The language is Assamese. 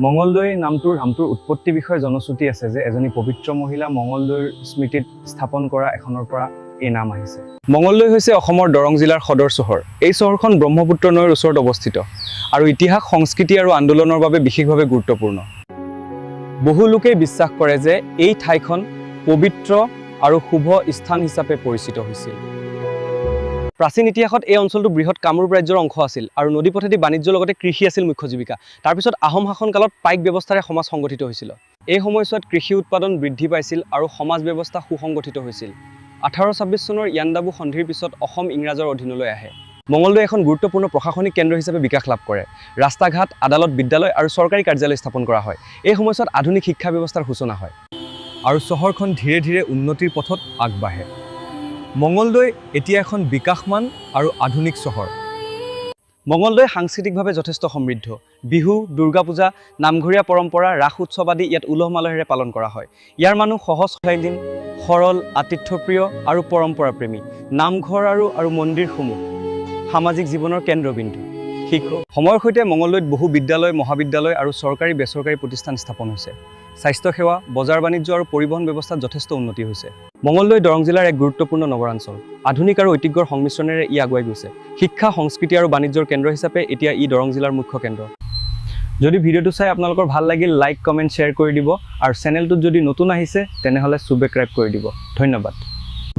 মঙ্গলদৈ নামটোৰ উৎপত্তি বিষয়ে জনশ্ৰুতি আছে যে এজনী পবিত্ৰ মহিলা মঙ্গলদৈৰ স্মৃতিত স্থাপন কৰা এখনৰ পৰা এই নাম আহিছে। মঙ্গলদৈ হৈছে অসমৰ দৰং জিলাৰ সদৰ চহৰ। এই চহৰখন ব্ৰহ্মপুত্ৰ নৈৰ ওচৰত অৱস্থিত আৰু ইতিহাস, সংস্কৃতি আৰু আন্দোলনৰ বাবে বিশেষভাৱে গুৰুত্বপূৰ্ণ। বহু লোকেই বিশ্বাস কৰে যে এই ঠাইখন পবিত্ৰ আৰু শুভ স্থান হিচাপে পৰিচিত হৈছিল। প্ৰাচীন ইতিহাসত এই অঞ্চলটো বৃহৎ কামৰূপ ৰাজ্যৰ অংশ আছিল আৰু নদী পথেদি বাণিজ্যৰ লগতে কৃষি আছিল মুখ্য জীৱিকা। তাৰপিছত আহোম শাসনকালত পাইক ব্যৱস্থাৰে সমাজ সংগঠিত হৈছিল। এই সময়ছোৱাত কৃষি উৎপাদন বৃদ্ধি পাইছিল আৰু সমাজ ব্যৱস্থা সুসংগঠিত হৈছিল। 1826 চনৰ ইয়াণ্ডাবু সন্ধিৰ পিছত অসম ইংৰাজৰ অধীনলৈ আহে। মঙ্গলদৈ এখন গুৰুত্বপূৰ্ণ প্ৰশাসনিক কেন্দ্ৰ হিচাপে বিকাশ লাভ কৰে। ৰাস্তা ঘাট, আদালত, বিদ্যালয় আৰু চৰকাৰী কাৰ্যালয় স্থাপন কৰা হয়। এই সময়ছোৱাত আধুনিক শিক্ষা ব্যৱস্থাৰ সূচনা হয় আৰু চহৰখন ধীৰে ধীৰে উন্নতিৰ পথত আগবাঢ়ে। মঙ্গলদৈ এতিয়া এখন বিকাশমান আৰু আধুনিক চহৰ। মঙ্গলদৈ সাংস্কৃতিকভাৱে যথেষ্ট সমৃদ্ধ। বিহু, দুৰ্গা পূজা, নামঘৰীয়া পৰম্পৰা, ৰাস উৎসৱ আদি ইয়াত উলহ মালহেৰে পালন কৰা হয়। ইয়াৰ মানুহ সহজ শৈলীন, সৰল, আতিথ্যপ্ৰিয় আৰু পৰম্পৰাপ্ৰেমী। নামঘৰ আৰু মন্দিৰসমূহ সামাজিক জীৱনৰ কেন্দ্ৰবিন্দু। সময়ৰ সৈতে মঙ্গলদৈত বহু বিদ্যালয়, মহাবিদ্যালয় আৰু চৰকাৰী বেচৰকাৰী প্ৰতিষ্ঠান স্থাপন হৈছে। স্বাস্থ্যসেৱা, বজাৰ বাণিজ্য আৰু পৰিবহণ ব্যৱস্থাত যথেষ্ট উন্নতি হৈছে। মঙ্গলদৈ দৰং জিলাৰ এক গুৰুত্বপূৰ্ণ নগৰাঞ্চল। আধুনিক আৰু ঐতিহ্যৰ সংমিশ্ৰণেৰে ই আগুৱাই গৈছে। শিক্ষা, সংস্কৃতি আৰু বাণিজ্যৰ কেন্দ্ৰ হিচাপে এতিয়া ই দৰং জিলাৰ মুখ্য কেন্দ্ৰ। যদি ভিডিঅ'টো চাই আপোনালোকৰ ভাল লাগিল, লাইক, কমেণ্ট, শ্বেয়াৰ কৰি দিব আৰু চেনেলটোত যদি নতুন আহিছে তেনেহ'লে ছাবস্ক্ৰাইব কৰি দিব। ধন্যবাদ।